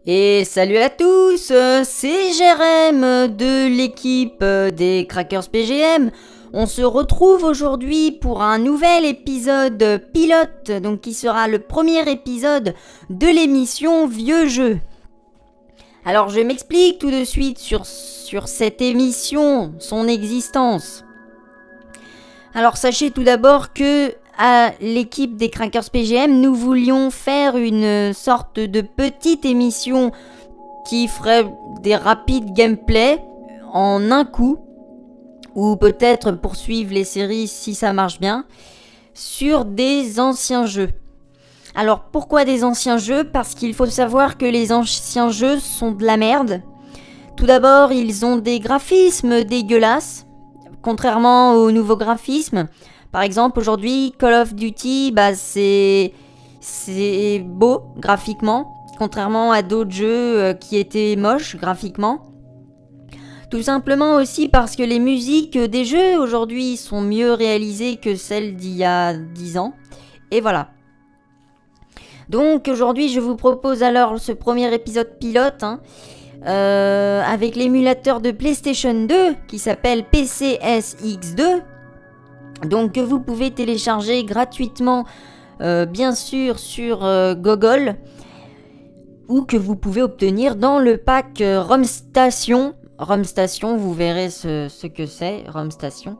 Et salut à tous, c'est Jérém de l'équipe des Crackers PGM. On se retrouve aujourd'hui pour un nouvel épisode pilote, donc qui sera le premier épisode de l'émission Vieux Jeux. Alors je m'explique tout de suite sur cette émission, son existence. Alors sachez tout d'abord que à l'équipe des Crackers PGM, nous voulions faire une sorte de petite émission qui ferait des rapides gameplay en un coup, ou peut-être poursuivre les séries si ça marche bien, sur des anciens jeux. Alors pourquoi des anciens jeux ? Parce qu'il faut savoir que les anciens jeux sont de la merde. Tout d'abord, ils ont des graphismes dégueulasses, contrairement aux nouveaux graphismes. Par exemple, aujourd'hui, Call of Duty, c'est beau graphiquement, contrairement à d'autres jeux qui étaient moches graphiquement. Tout simplement aussi parce que les musiques des jeux aujourd'hui sont mieux réalisées que celles d'il y a 10 ans. Et voilà. Donc aujourd'hui, je vous propose alors ce premier épisode pilote avec l'émulateur de PlayStation 2 qui s'appelle PCSX2. Donc que vous pouvez télécharger gratuitement, bien sûr, sur Google, ou que vous pouvez obtenir dans le pack ROM Station. ROM Station, vous verrez ce que c'est, ROM Station.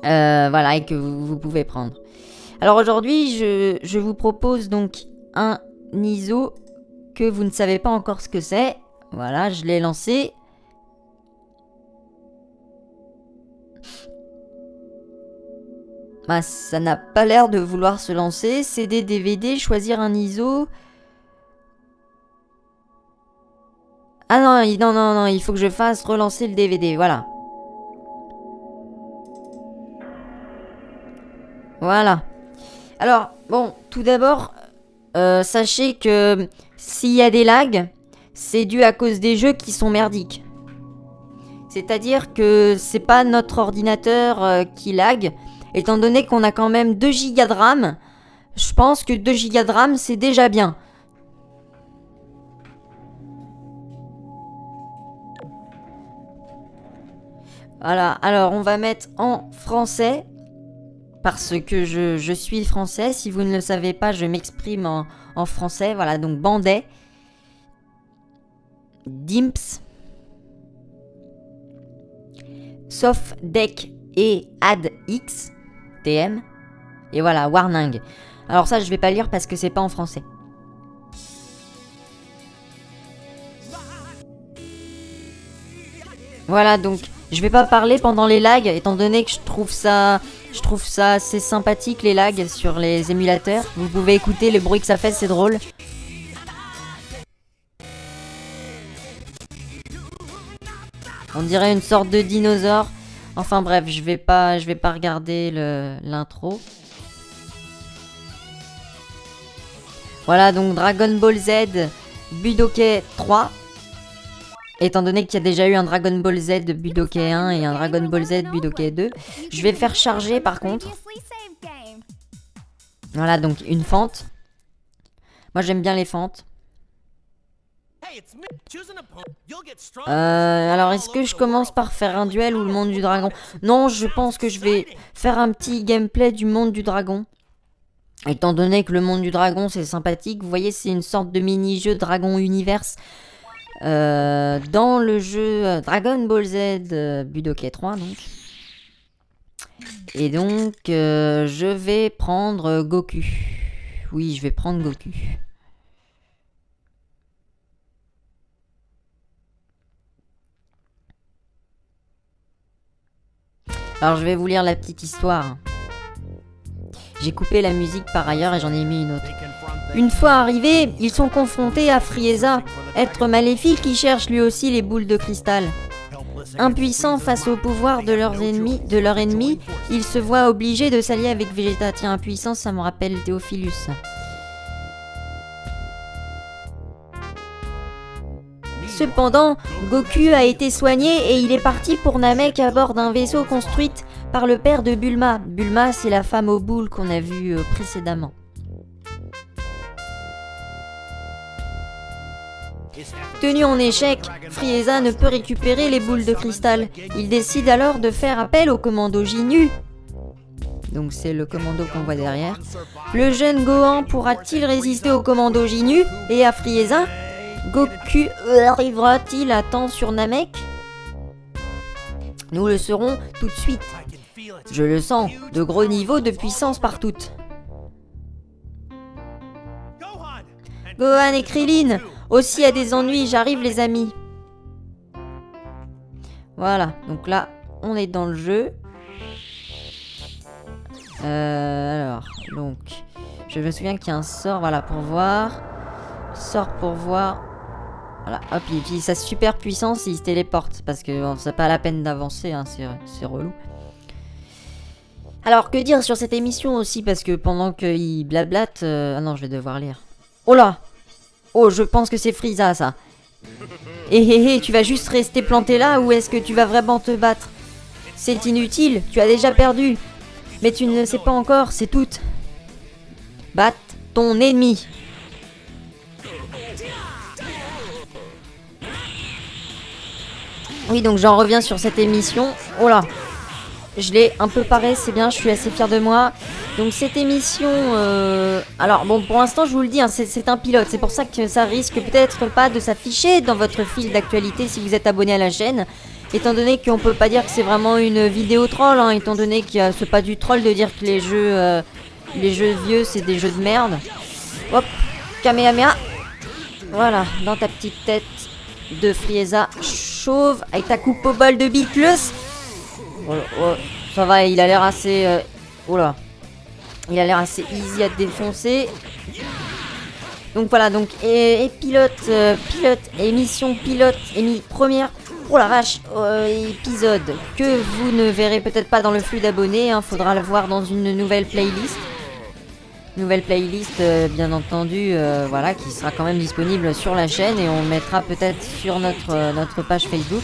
Voilà, et que vous pouvez prendre. Alors aujourd'hui, je vous propose donc un ISO que vous ne savez pas encore ce que c'est. Voilà, je l'ai lancé. Ça n'a pas l'air de vouloir se lancer. CD, DVD, choisir un ISO. Ah non, il faut que je fasse relancer le DVD, voilà. Voilà. Alors, bon, tout d'abord, sachez que s'il y a des lags, c'est dû à cause des jeux qui sont merdiques. C'est-à-dire que c'est pas notre ordinateur qui lag, étant donné qu'on a quand même 2 Go de RAM. Je pense que 2 Go de RAM, c'est déjà bien. Voilà, alors on va mettre en français, parce que je suis français. Si vous ne le savez pas, je m'exprime en français. Voilà, donc Bandai, Dimps, Softdeck et AddX, TM, et voilà, Warning. Alors ça, je vais pas lire parce que c'est pas en français. Voilà, donc je vais pas parler pendant les lags, étant donné que je trouve ça assez sympathique, les lags sur les émulateurs. Vous pouvez écouter le bruit que ça fait, c'est drôle. On dirait une sorte de dinosaure. Enfin bref, je vais pas regarder l'intro. Voilà, donc Dragon Ball Z Budokai 3. Étant donné qu'il y a déjà eu un Dragon Ball Z Budokai 1 et un Dragon Ball Z Budokai 2. Je vais faire charger par contre. Voilà, donc une fente. Moi j'aime bien les fentes. Alors est-ce que je commence par faire un duel ou le monde du dragon ? Non, je pense que je vais faire un petit gameplay du monde du dragon. Étant donné que le monde du dragon c'est sympathique. Vous voyez, c'est une sorte de mini-jeu Dragon Universe. Dans le jeu Dragon Ball Z Budokai 3 donc. Et donc je vais prendre Goku. Oui, je vais prendre Goku. Alors je vais vous lire la petite histoire. J'ai coupé la musique par ailleurs et j'en ai mis une autre. Une fois arrivés, ils sont confrontés à Frieza, être maléfique qui cherche lui aussi les boules de cristal. Impuissants face au pouvoir de leur ennemi, ils se voient obligés de s'allier avec Vegeta. Tiens, impuissant, ça me rappelle Théophilus. Cependant, Goku a été soigné et il est parti pour Namek à bord d'un vaisseau construit par le père de Bulma. Bulma, c'est la femme aux boules qu'on a vue précédemment. Tenu en échec, Frieza ne peut récupérer les boules de cristal. Il décide alors de faire appel au commando Ginyu. Donc c'est le commando qu'on voit derrière. Le jeune Gohan pourra-t-il résister au commando Ginyu et à Frieza? Goku arrivera-t-il à temps sur Namek? Nous le saurons tout de suite. Je le sens, de gros niveaux de puissance partout. Gohan et Krillin aussi a des ennuis, j'arrive les amis. Voilà, donc là, on est dans le jeu. Alors, donc, je me souviens qu'il y a un sort, voilà, pour voir. Sort pour voir. Voilà, hop, et puis sa super puissance, il se téléporte. Parce que bon, c'est pas la peine d'avancer, hein, c'est relou. Alors, que dire sur cette émission aussi? Parce que pendant qu'il blablate... Ah non, je vais devoir lire. Oh là! Oh, je pense que c'est Frieza, ça. Hé, tu vas juste rester planté là ou est-ce que tu vas vraiment te battre? C'est inutile, tu as déjà perdu. Mais tu ne le sais pas encore, c'est tout. Batte ton ennemi. Oui, donc j'en reviens sur cette émission. Oh là, je l'ai un peu paré, c'est bien, je suis assez fière de moi. Donc cette émission, alors bon, pour l'instant je vous le dis, hein, c'est un pilote. C'est pour ça que ça risque peut-être pas de s'afficher dans votre fil d'actualité si vous êtes abonné à la chaîne. Étant donné qu'on peut pas dire que c'est vraiment une vidéo troll, hein, étant donné que c'est pas du troll de dire que les jeux vieux c'est des jeux de merde. Hop, Kamehameha. Voilà, dans ta petite tête de Frieza chauve avec ta coupe au bol de Beatles. Oh, ça va, il a l'air assez... oh là. Il a l'air assez easy à défoncer. Donc voilà, donc pilote, émission pilote, première... Oh la vache, épisode que vous ne verrez peut-être pas dans le flux d'abonnés, hein, faudra le voir dans une nouvelle playlist. Nouvelle playlist, bien entendu, voilà, qui sera quand même disponible sur la chaîne et on mettra peut-être sur notre page Facebook.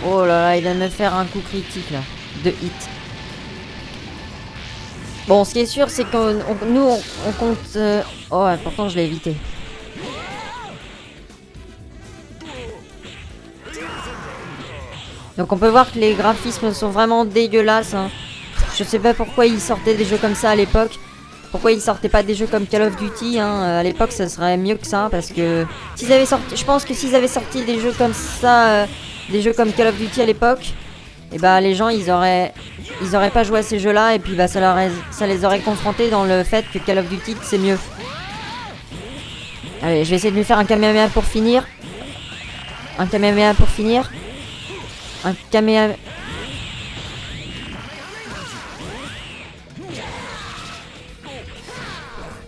Oh là là, il vient de me faire un coup critique là, de hit. Bon, ce qui est sûr, c'est qu'on compte... Oh, ouais, pourtant je l'ai évité. Donc on peut voir que les graphismes sont vraiment dégueulasses. Hein. Je sais pas pourquoi ils sortaient des jeux comme ça à l'époque. Pourquoi ils sortaient pas des jeux comme Call of Duty. Hein. À l'époque, ça serait mieux que ça. Parce que s'ils avaient sorti... Je pense que s'ils avaient sorti des jeux comme ça... des jeux comme Call of Duty à l'époque... Et bah les gens ils auraient pas joué à ces jeux là et puis bah ça les aurait confrontés dans le fait que Call of Duty c'est mieux. Allez, je vais essayer de lui faire un Kamehameha pour finir. Un Kamehameha pour finir. Un Kamehameha.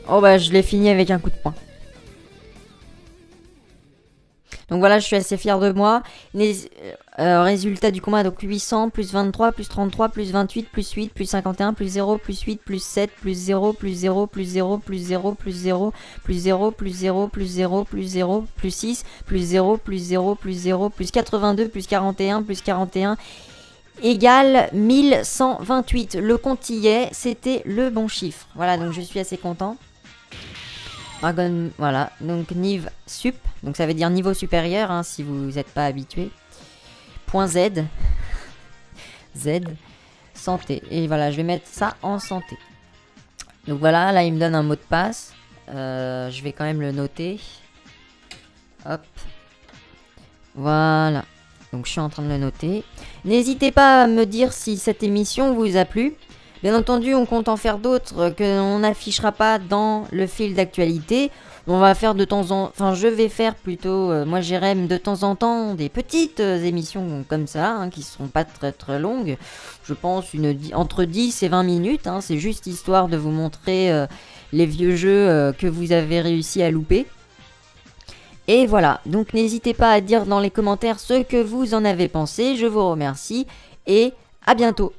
Oh bah je l'ai fini avec un coup de poing. Donc voilà, je suis assez fière de moi. Les résultats du combat, donc 800, plus 23, plus 33, plus 28, plus 8, plus 51, plus 0, plus 8, plus 7, plus 0, plus 0, plus 0, plus 0, plus 0, plus 0, plus 0, plus 0, plus 0, plus 6, plus 0, plus 0, plus 0, plus 82, plus 41, plus 41, égale 1128. Le compte y est, c'était le bon chiffre. Voilà, donc je suis assez content. Dragon, voilà, donc Nive Sup, donc ça veut dire niveau supérieur, hein, si vous n'êtes pas habitué. Point Z, Z, santé, et voilà, je vais mettre ça en santé. Donc voilà, là il me donne un mot de passe, je vais quand même le noter. Hop, voilà, donc je suis en train de le noter. N'hésitez pas à me dire si cette émission vous a plu. Bien entendu, on compte en faire d'autres que l'on n'affichera pas dans le fil d'actualité. On va faire de temps en temps, enfin je vais faire plutôt, moi j'irai de temps en temps des petites émissions comme ça, hein, qui ne seront pas très très longues. Je pense entre 10 et 20 minutes, hein, c'est juste histoire de vous montrer les vieux jeux que vous avez réussi à louper. Et voilà, donc n'hésitez pas à dire dans les commentaires ce que vous en avez pensé, je vous remercie et à bientôt.